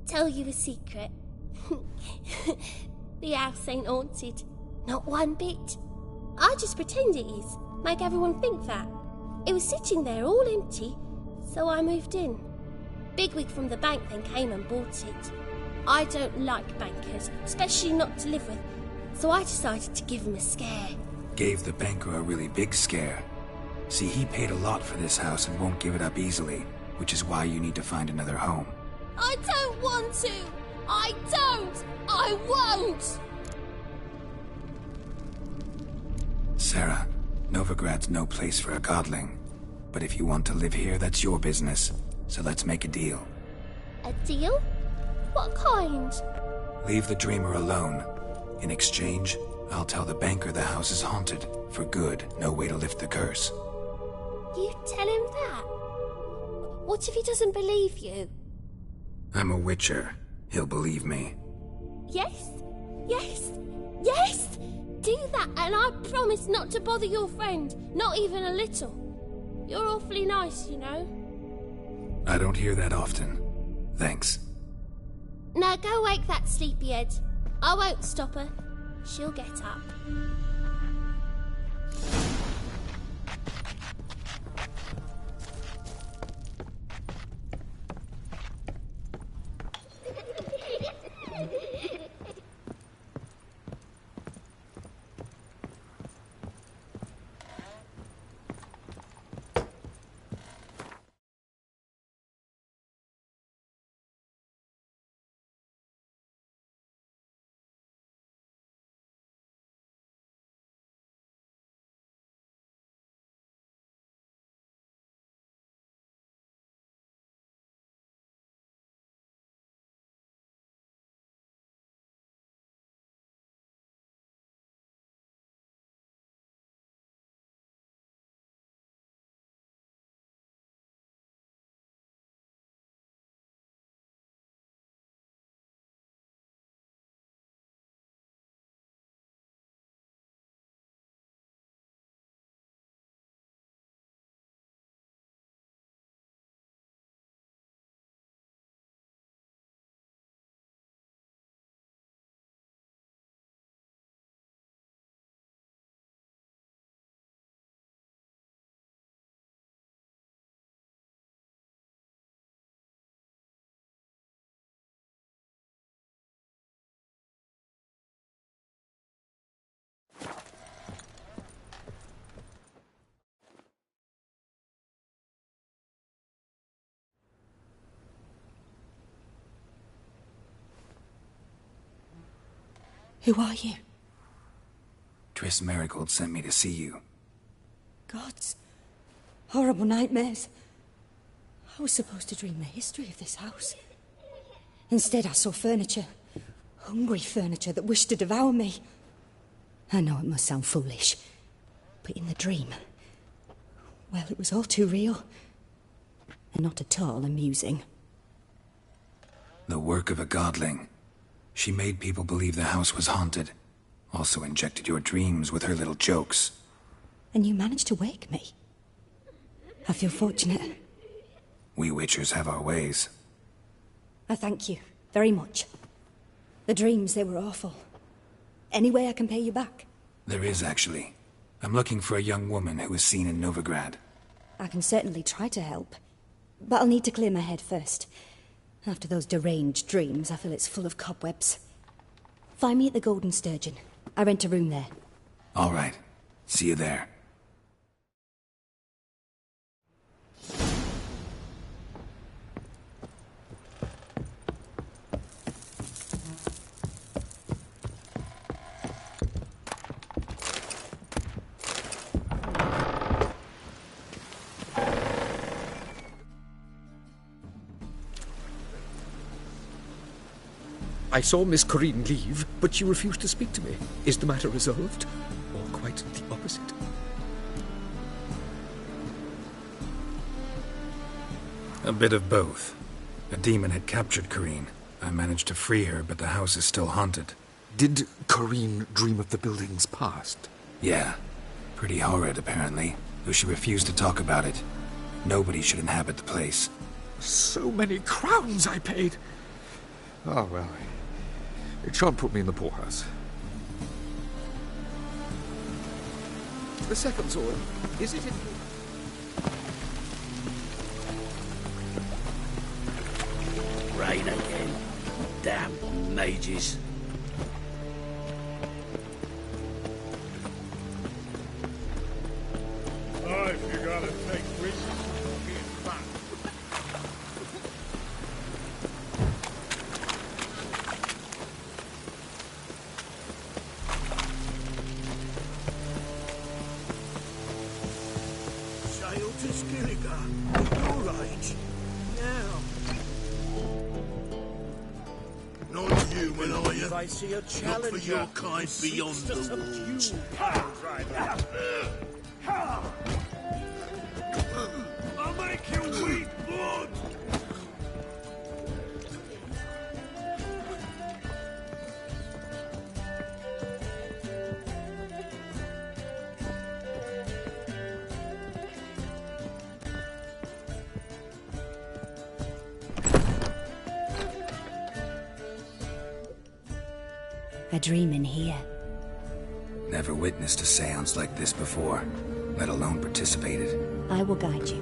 Tell you a secret. The house ain't haunted. Not one bit. I just pretend it is. Make everyone think that. It was sitting there all empty, so I moved in. Bigwig from the bank then came and bought it. I don't like bankers, especially not to live with, so I decided to give him a scare. Gave the banker a really big scare. See, he paid a lot for this house and won't give it up easily, which is why you need to find another home. I don't want to! I don't! I won't! Sarah, Novigrad's no place for a godling. But if you want to live here, that's your business. So let's make a deal. A deal? What kind? Leave the dreamer alone. In exchange, I'll tell the banker the house is haunted. For good, no way to lift the curse. You tell him that? What if he doesn't believe you? I'm a witcher. He'll believe me. Yes? Yes? Yes! Do that and I promise not to bother your friend. Not even a little. You're awfully nice, you know. I don't hear that often. Thanks. Now go wake that sleepyhead. I won't stop her. She'll get up. Who are you? Triss Merigold sent me to see you. Gods. Horrible nightmares. I was supposed to dream the history of this house. Instead, I saw furniture. Hungry furniture that wished to devour me. I know it must sound foolish, but in the dream, well, it was all too real. And not at all amusing. The work of a godling. She made people believe the house was haunted. Also injected your dreams with her little jokes. And you managed to wake me. I feel fortunate. We witchers have our ways. I thank you very much. The dreams, they were awful. Any way I can pay you back? There is, actually. I'm looking for a young woman who was seen in Novigrad. I can certainly try to help. But I'll need to clear my head first. After those deranged dreams, I feel it's full of cobwebs. Find me at the Golden Sturgeon. I rent a room there. All right. See you there. I saw Miss Corinne leave, but she refused to speak to me. Is the matter resolved? Or quite the opposite? A bit of both. A demon had captured Corrine. I managed to free her, but the house is still haunted. Did Corrine dream of the building's past? Yeah. Pretty horrid, apparently, though she refused to talk about it. Nobody should inhabit the place. So many crowns I paid! Oh, well, it shan't put me in the poorhouse. The second sword, is it in... Rain again. Damn mages. Oh, if you gotta take risks, you'll get fun. Sail to Skilligar. All right. Now. Not you, Malaya. If I see a Not challenger, for your kind beyond the walls. I'll make you weep blood. A dream in here. Never witnessed a seance like this before, let alone participated. I will guide you.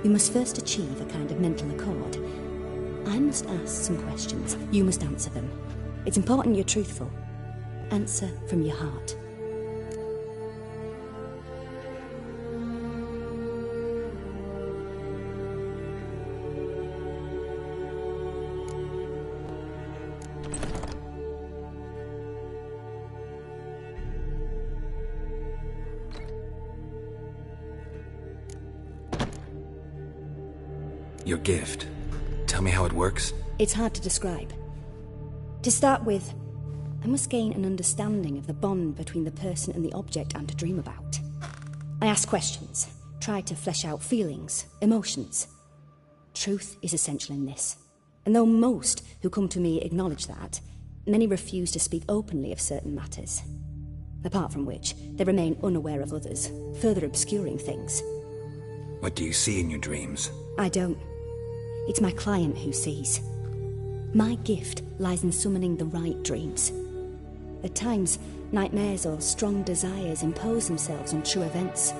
You must first achieve a kind of mental accord. I must ask some questions. You must answer them. It's important you're truthful. Answer from your heart. Your gift. Tell me how it works. It's hard to describe. To start with, I must gain an understanding of the bond between the person and the object I'm to dream about. I ask questions, try to flesh out feelings, emotions. Truth is essential in this. And though most who come to me acknowledge that, many refuse to speak openly of certain matters. Apart from which, they remain unaware of others, further obscuring things. What do you see in your dreams? I don't. It's my client who sees. My gift lies in summoning the right dreams. At times, nightmares or strong desires impose themselves on true events.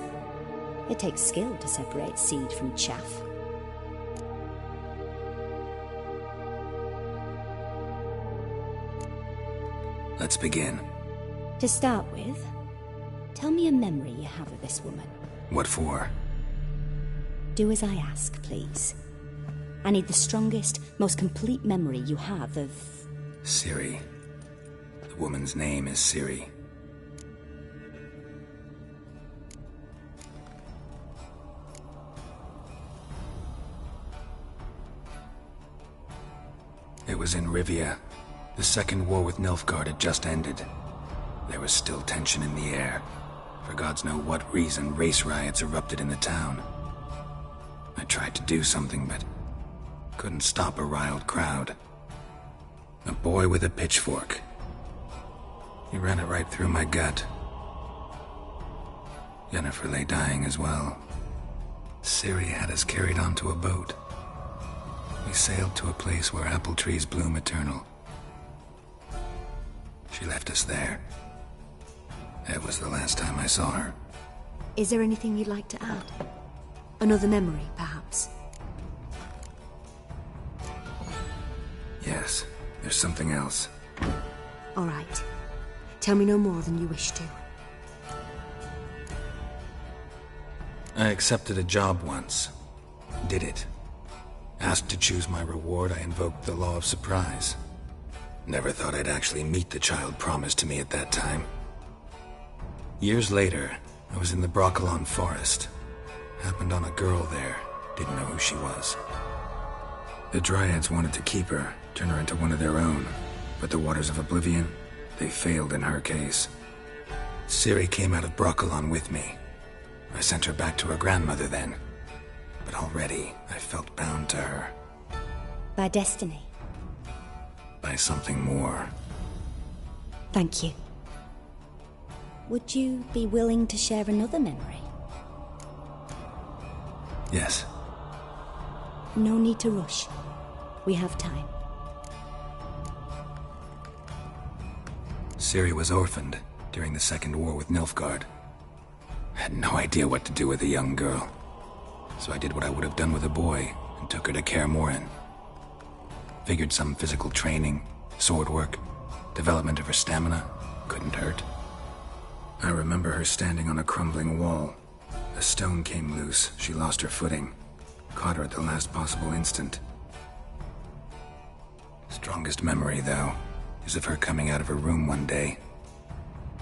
It takes skill to separate seed from chaff. Let's begin. To start with, tell me a memory you have of this woman. What for? Do as I ask, please. I need the strongest, most complete memory you have of... Ciri. The woman's name is Ciri. It was in Rivia. The second war with Nilfgaard had just ended. There was still tension in the air. For gods know what reason, race riots erupted in the town. I tried to do something, but couldn't stop a riled crowd. A boy with a pitchfork. He ran it right through my gut. Yennefer lay dying as well. Ciri had us carried onto a boat. We sailed to a place where apple trees bloom eternal. She left us there. That was the last time I saw her. Is there anything you'd like to add? Another memory, perhaps? Yes, there's something else. All right. Tell me no more than you wish to. I accepted a job once. Did it. Asked to choose my reward, I invoked the law of surprise. Never thought I'd actually meet the child promised to me at that time. Years later, I was in the Broccolon forest. Happened on a girl there. Didn't know who she was. The Dryads wanted to keep her, turn her into one of their own. But the Waters of Oblivion, they failed in her case. Ciri came out of Broccolon with me. I sent her back to her grandmother then. but already I felt bound to her. By destiny. By something more. Thank you. Would you be willing to share another memory? Yes. No need to rush. We have time. Ciri was orphaned during the Second War with Nilfgaard. I had no idea what to do with a young girl. So I did what I would have done with a boy and took her to Kaer Morhen. Figured some physical training, sword work, development of her stamina couldn't hurt. I remember her standing on a crumbling wall. A stone came loose, she lost her footing. Caught her at the last possible instant. Strongest memory, though, is of her coming out of her room one day,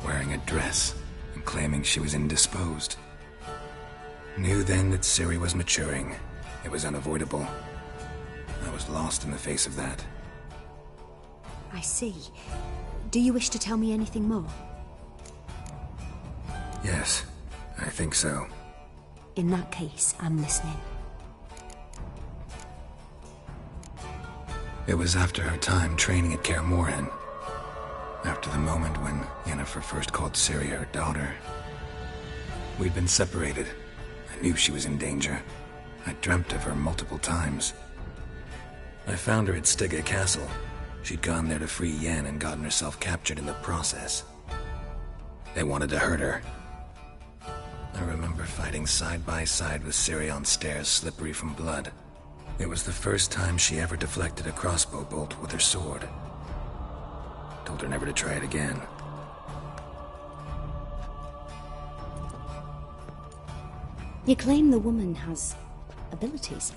wearing a dress and claiming she was indisposed. Knew then that Ciri was maturing. It was unavoidable. I was lost in the face of that. I see. Do you wish to tell me anything more? Yes, I think so. In that case, I'm listening. It was after her time training at Kaer Morhen. After the moment when Yennefer first called Ciri her daughter. We'd been separated. I knew she was in danger. I dreamt of her multiple times. I found her at Stygga Castle. She'd gone there to free Yen and gotten herself captured in the process. They wanted to hurt her. I remember fighting side by side with Ciri on stairs slippery from blood. It was the first time she ever deflected a crossbow bolt with her sword. Told her never to try it again. You claim the woman has abilities.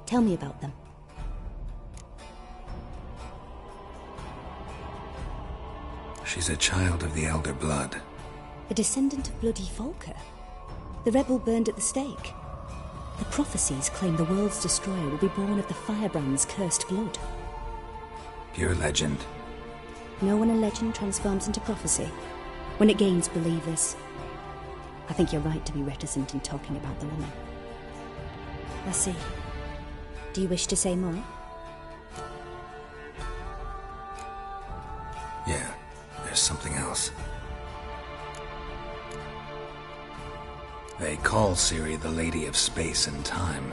Tell me about them. She's a child of the Elder Blood. A descendant of bloody Volker. The rebel burned at the stake. The prophecies claim the world's destroyer will be born of the firebrand's cursed blood. Pure legend. Know when a legend transforms into prophecy? When it gains believers. I think you're right to be reticent in talking about the woman. I see. Do you wish to say more? Yeah, there's something else. They call Ciri the Lady of Space and Time.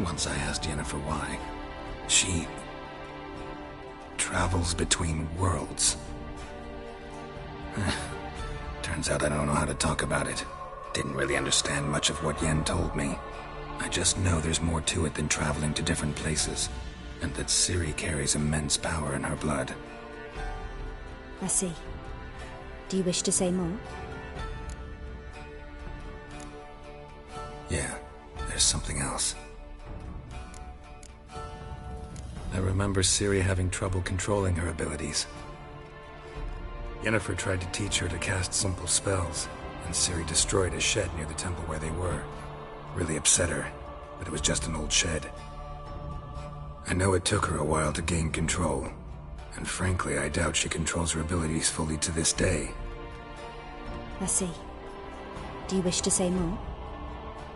Once I asked Yennefer why. She travels between worlds. Turns out I don't know how to talk about it. Didn't really understand much of what Yen told me. I just know there's more to it than traveling to different places, and that Ciri carries immense power in her blood. I see. Do you wish to say more? Yeah, there's something else. I remember Ciri having trouble controlling her abilities. Yennefer tried to teach her to cast simple spells, and Ciri destroyed a shed near the temple where they were. Really upset her, but it was just an old shed. I know it took her a while to gain control, and frankly, I doubt she controls her abilities fully to this day. I see. Do you wish to say more?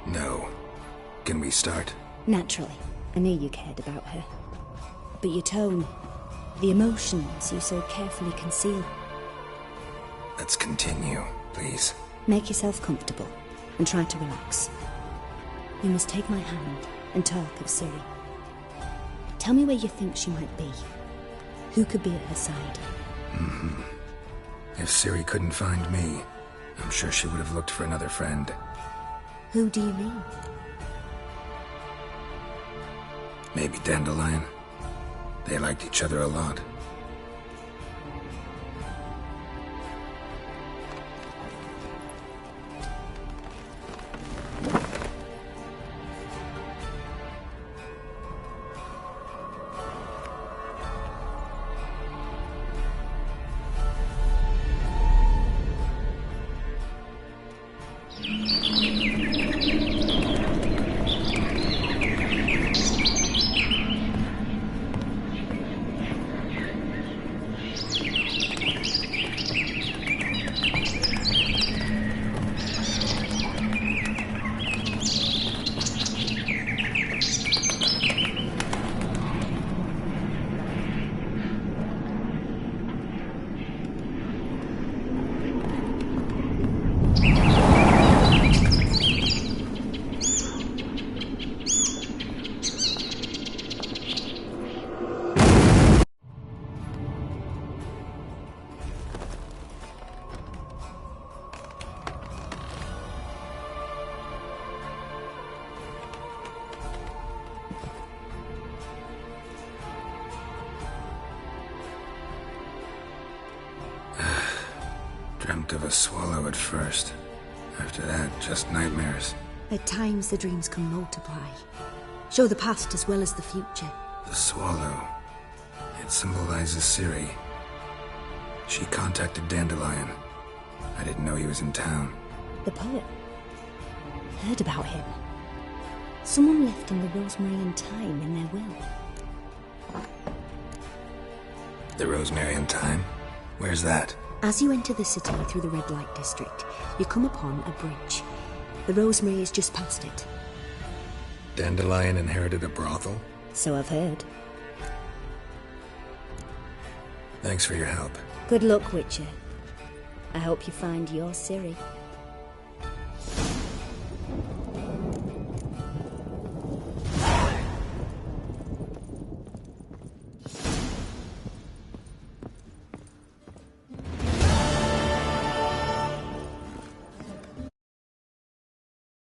No. Can we start? Naturally. I knew you cared about her. But your tone, the emotions you so carefully conceal. Let's continue, please. Make yourself comfortable and try to relax. You must take my hand and talk of Ciri. Tell me where you think she might be. Who could be at her side? If Ciri couldn't find me, I'm sure she would have looked for another friend. Who do you mean? Maybe Dandelion. They liked each other a lot. dreamt of a swallow at first. After that, just nightmares. At times, the dreams can multiply. Show the past as well as the future. The swallow. It symbolizes Ciri. She contacted Dandelion. I didn't know he was in town. The poet. Heard about him. Someone left him the rosemary and thyme in their will. The rosemary and thyme? Where's that? As you enter the city through the red light district, you come upon a bridge. The rosemary is just past it. Dandelion inherited a brothel? So I've heard. Thanks for your help. Good luck, Witcher. I hope you find your Ciri.